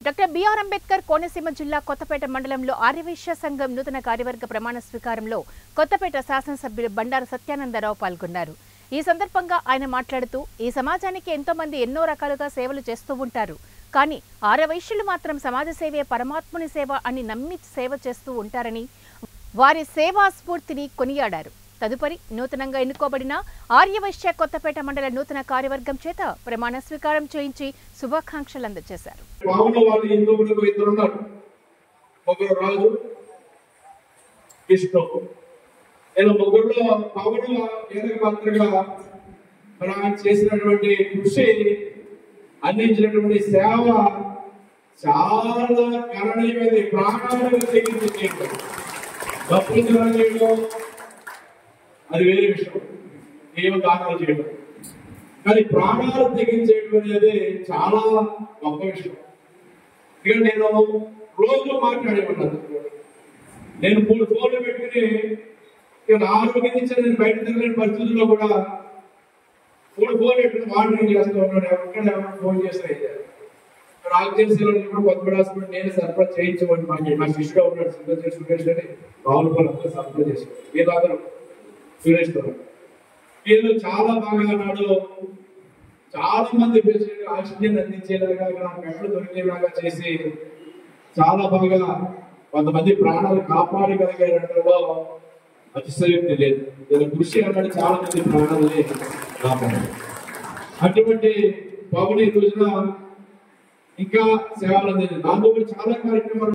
Doctor BR Ambedkar Konaseema జిల్లా కొత్తపేట మండలంలో ఆర్యవైశ్య సంఘం నూతన కార్యవర్గ ప్రమాణ స్వీకారంలో కొత్తపేట శాసనసభ్యులు బండారు సత్యానందరావు పాల్గొన్నారు. ఈ సందర్భంగా ఆయన మాట్లాడుతూ ఈ సమాజానికి ఎంతో మంది ఎన్నో రకాలుగా సేవలు చేస్తూ ఉంటారు. కానీ ఆర్యవైశ్యులు మాత్రం సమాజ సేవే పరమాత్ముని సేవ అని నమ్మి సేవ చేస్తూ ఉంటారని వారి సేవా స్ఫూర్తిని కొనియాడారు. తదుపరి నూతనంగా ఎన్నుకోబడిన ఆర్యవైశ్య కొత్తపేట మండల నూతన కార్యవర్గం చేత ప్రమాణ స్వీకారం చేయించి శుభాకాంక్షలు అందజేశారు. చేసినటువంటి కృషి అందించినటువంటి సేవ చాలా గణనీయమైనది. ప్రాణాలను తెగించేయడం అది వేరే విషయం, ఏమో దాఖలు చేయడం, కానీ ప్రాణాలు తెగించేయడం అనేది చాలా గొప్ప విషయం. ఇక నేను రోజు మాట్లాడేమన్నాను, నేను 3 ఫోన్లు పెట్టుకుని ఇక ఆరోగ్యం నుంచి నేను బయట తిరగలేని పరిస్థితుల్లో కూడా 3 ఫోన్లు పెట్టుకుని మానిటరింగ్ చేస్తూ ఉన్నాను. ఎవరికైనా ఫోన్ చేస్తే ఆక్సిజన్ కూడా కొత్తపేట హాస్పిటల్ నేను సరఫరా చేయించమని మా శిష్యుడు ఉన్నాడు సురేష్ అని రావులపల్లి అంతా సరఫరా చేశాను. మీరు అందరూ సురేష్ వీళ్ళు చాలా బాగా నాడు చాలా మంది పేషెంట్ ఆక్సిజన్ అందించేలాగా మెట్లు దొరికేలాగా చేసి చాలా బాగా కొంతమంది ప్రాణాలు కాపాడగలిగేటలో అతిశయోక్తి లేదు. ఇలా కృషి అన్నాడు చాలా మంది ప్రాణాలని కాపాడారు. అటువంటి పవన్ ఈ రోజున ఇంకా సేవలు అందించింది. దాంతో చాలా కార్యక్రమాలు